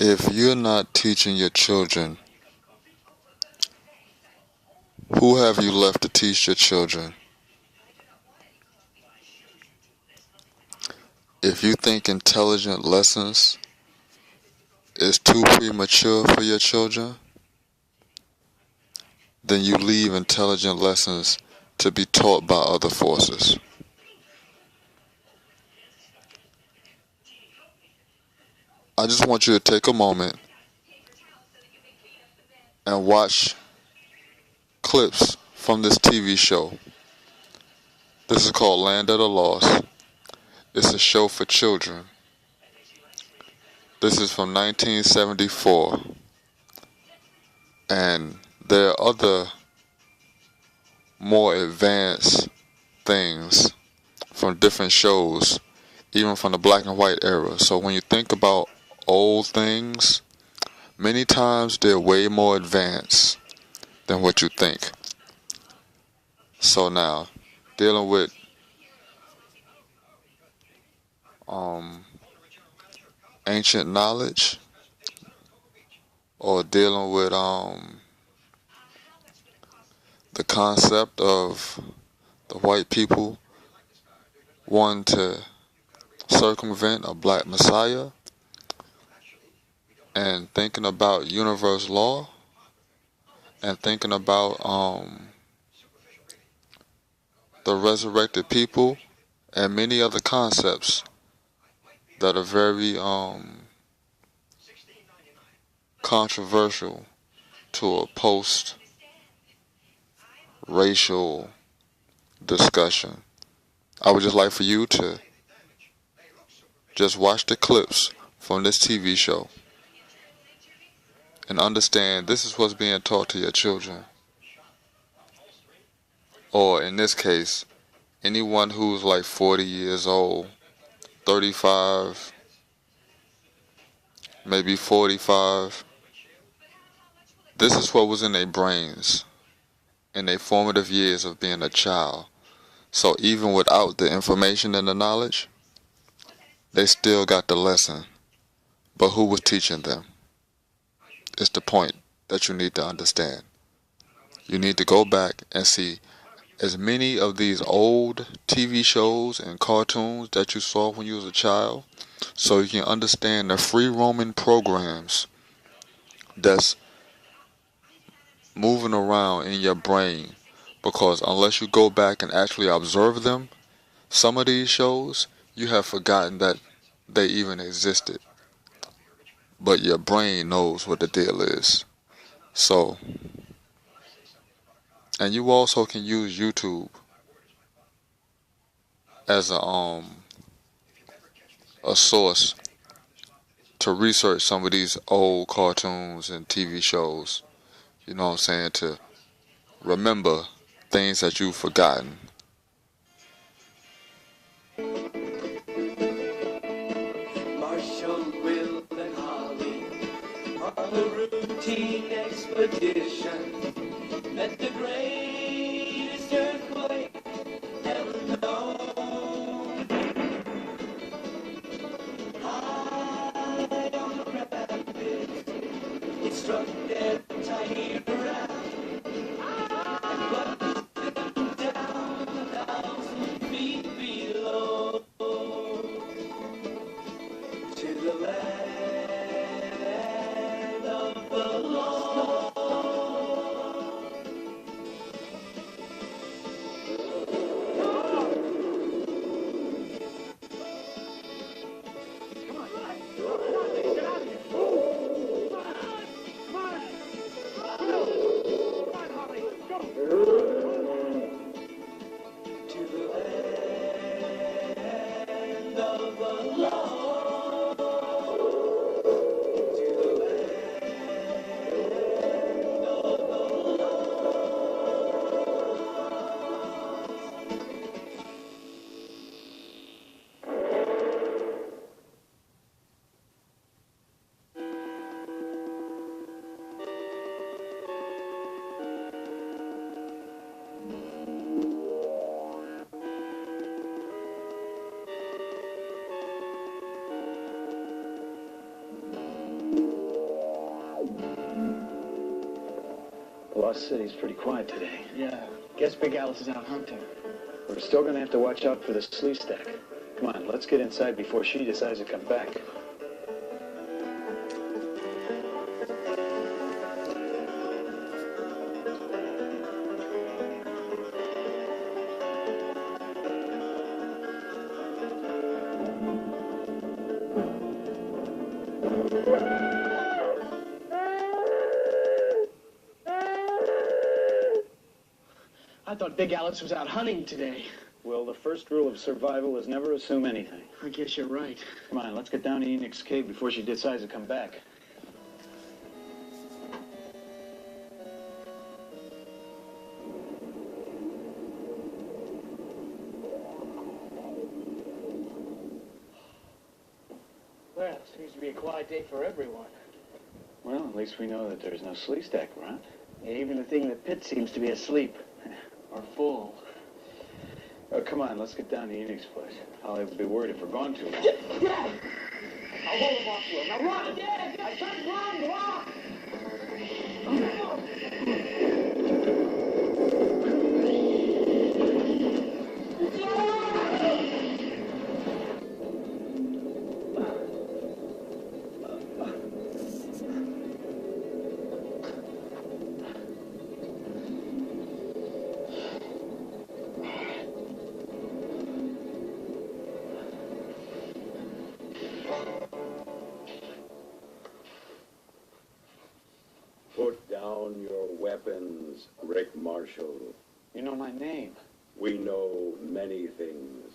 If you're not teaching your children, who have you left to teach your children? If you think intelligent lessons is too premature for your children, then you leave intelligent lessons to be taught by other forces. I just want you to take a moment and watch clips from this TV show. This is called Land of the Lost. It's a show for children. This is from 1974. And there are other more advanced things from different shows, even from the black and white era. So when you think about old things, many times they're way more advanced than what you think. So now, dealing with ancient knowledge, or dealing with the concept of the white people wanting to circumvent a black messiah, and thinking about universal law, and thinking about the resurrected people, and many other concepts that are very controversial to a post-racial discussion. I would just like for you to just watch the clips from this TV show and understand this is what's being taught to your children. Or in this case, anyone who's like 40 years old, 35, maybe 45, this is what was in their brains in their formative years of being a child. So even without the information and the knowledge, they still got the lesson. But who was teaching them? It's the point that you need to understand. You need to go back and see as many of these old TV shows and cartoons that you saw when you was a child, so you can understand the free roaming programs that's moving around in your brain. Because unless you go back and actually observe them, some of these shows, you have forgotten that they even existed. But your brain knows what the deal is. So, and you also can use YouTube as a source to research some of these old cartoons and TV shows. You know what I'm saying? To remember things that you've forgotten. Marshall, Will, and Holly on a routine expedition met the greatest earthquake ever known. High on the rapids, it struck their tiny raft and plunged them down 1,000 feet below to the land of the lost. Come on, Lost City's pretty quiet today. Yeah. Guess Big Alice is out hunting. We're still gonna have to watch out for the slee stack. Come on, let's get inside before she decides to come back. I thought Big Alice was out hunting today. Well, the first rule of survival is never assume anything. I guess you're right. Come on, let's get down to Enix's cave before she decides to come back. Well, seems to be a quiet day for everyone. Well, at least we know that there's no slee stack around. Yeah, even the thing in the pit seems to be asleep. Or full. Oh, come on, let's get down to Enix's place. I'll be worried if we're gone too long. Dad! I'll hold him off, Will. Now run! Dad! I said run! Run! Put down your weapons, Rick Marshall. You know my name. We know many things.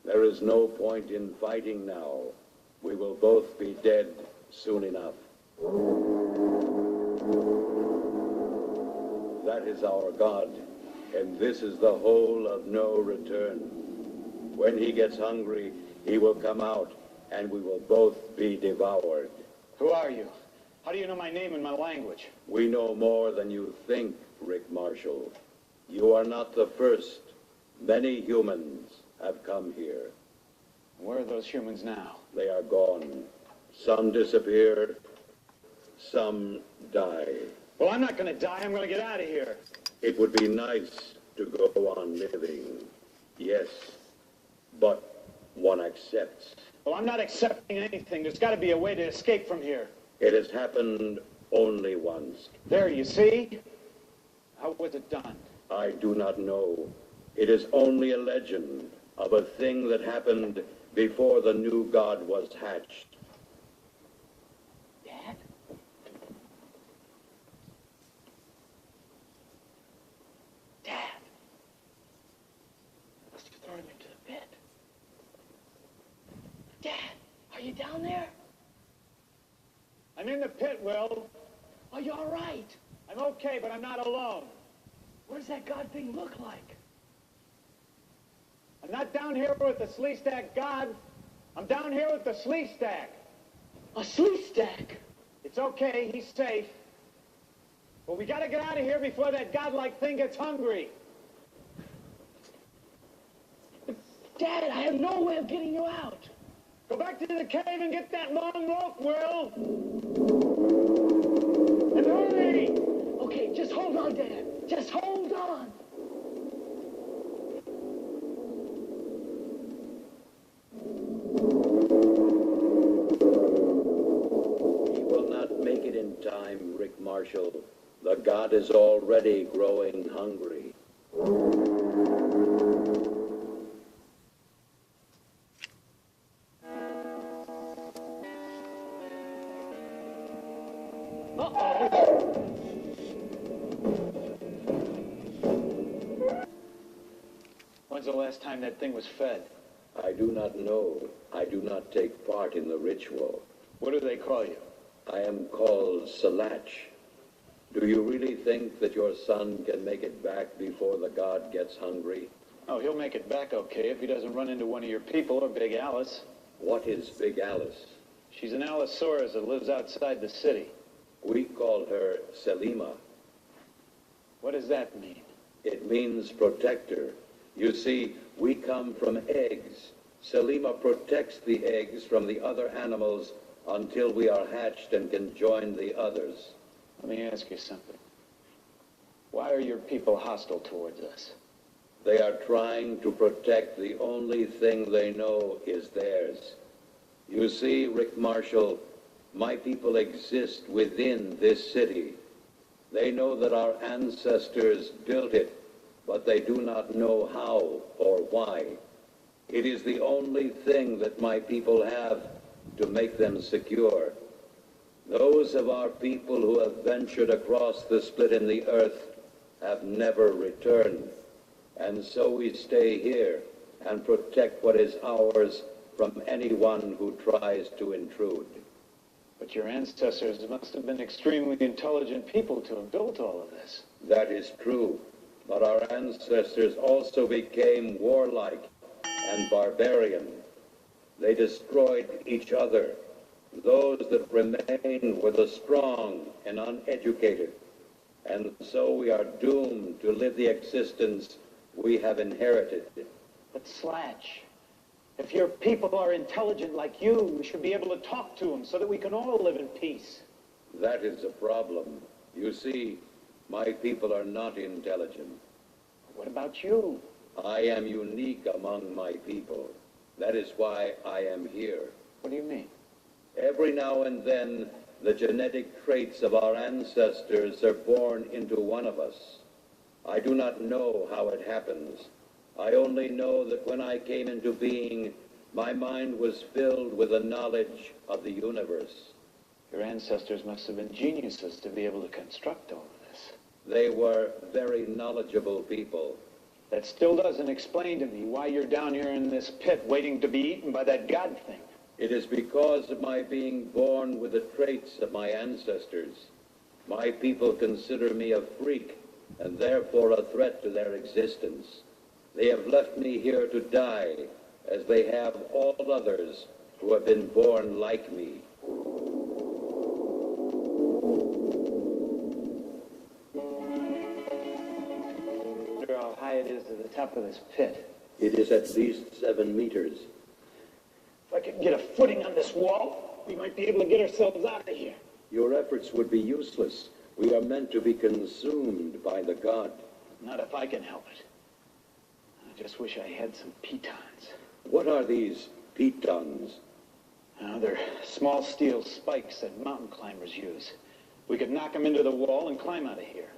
There is no point in fighting now. We will both be dead soon enough. That is our God, and this is the hole of no return. When he gets hungry, he will come out, and we will both be devoured. Who are you? How do you know my name and my language? We know more than you think, Rick Marshall. You are not the first. Many humans have come here. Where are those humans now? They are gone. Some disappear. Some die. Well, I'm not going to die. I'm going to get out of here. It would be nice to go on living. Yes. But one accepts. Well, I'm not accepting anything. There's got to be a way to escape from here. It has happened only once. There, you see? How was it done? I do not know. It is only a legend of a thing that happened before the new god was hatched. Dad? Dad? Must have thrown him into the pit. Dad, are you down there? I'm in the pit, Will. Are you all right? I'm okay, but I'm not alone. What does that god thing look like? I'm not down here with the slee stack god. I'm down here with the slee stack. A slee stack? It's okay, he's safe. But we gotta get out of here before that godlike thing gets hungry. Dad, I have no way of getting you out. Go back to the cave and get that long rope, Will. And hurry! Okay, just hold on, Dad. Just hold on. He will not make it in time, Rick Marshall. The god is already growing hungry. When's the last time that thing was fed? I do not know. I do not take part in the ritual. What do they call you? I am called Salach. Do you really think that your son can make it back before the god gets hungry? Oh, he'll make it back okay if he doesn't run into one of your people or Big Alice. What is Big Alice? She's an Allosaurus that lives outside the city. We call her Selima. What does that mean? It means protector. You see, we come from eggs. Selima protects the eggs from the other animals until we are hatched and can join the others. Let me ask you something. Why are your people hostile towards us? They are trying to protect the only thing they know is theirs. You see, Rick Marshall, my people exist within this city. They know that our ancestors built it, but they do not know how or why. It is the only thing that my people have to make them secure. Those of our people who have ventured across the split in the earth have never returned. And so we stay here and protect what is ours from anyone who tries to intrude. But your ancestors must have been extremely intelligent people to have built all of this. That is true, but our ancestors also became warlike and barbarian. They destroyed each other. Those that remained were the strong and uneducated. And so we are doomed to live the existence we have inherited. But Slatch, if your people are intelligent like you, we should be able to talk to them so that we can all live in peace. That is a problem. You see, my people are not intelligent. What about you? I am unique among my people. That is why I am here. What do you mean? Every now and then, the genetic traits of our ancestors are born into one of us. I do not know how it happens. I only know that when I came into being, my mind was filled with the knowledge of the universe. Your ancestors must have been geniuses to be able to construct all of this. They were very knowledgeable people. That still doesn't explain to me why you're down here in this pit waiting to be eaten by that god thing. It is because of my being born with the traits of my ancestors. My people consider me a freak and therefore a threat to their existence. They have left me here to die, as they have all others who have been born like me. I wonder how high it is to the top of this pit. It is at least 7 meters. If I could get a footing on this wall, we might be able to get ourselves out of here. Your efforts would be useless. We are meant to be consumed by the god. Not if I can help it. I just wish I had some pitons. What are these pitons? They're small steel spikes that mountain climbers use. We could knock them into the wall and climb out of here.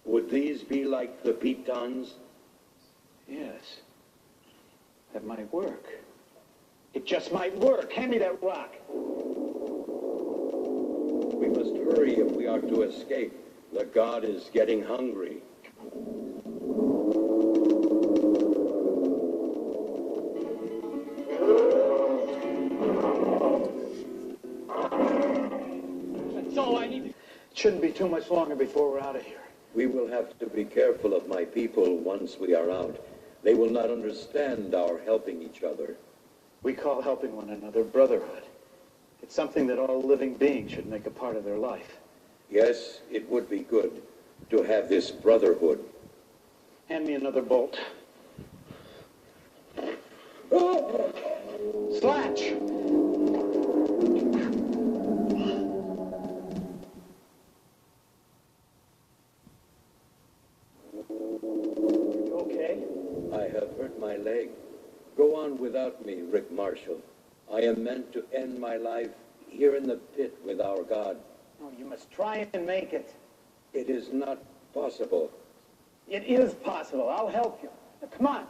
Would these be like the pitons? Yes. That might work. It just might work. Hand me that rock. We must hurry if we are to escape. The god is getting hungry. That's all I need. It shouldn't be too much longer before we're out of here. We will have to be careful of my people once we are out. They will not understand our helping each other. We call helping one another brotherhood. It's something that all living beings should make a part of their life. Yes, it would be good to have this brotherhood. Hand me another bolt. Slatch! You okay? I have hurt my leg. Go on without me, Rick Marshall. I am meant to end my life here in the pit with our God. Oh, you must try and make it. It is not possible. It is possible. I'll help you. Now, come on.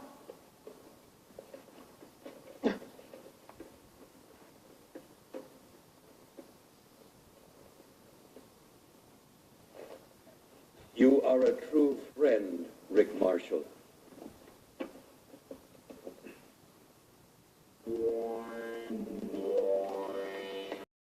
You are a true friend, Rick Marshall.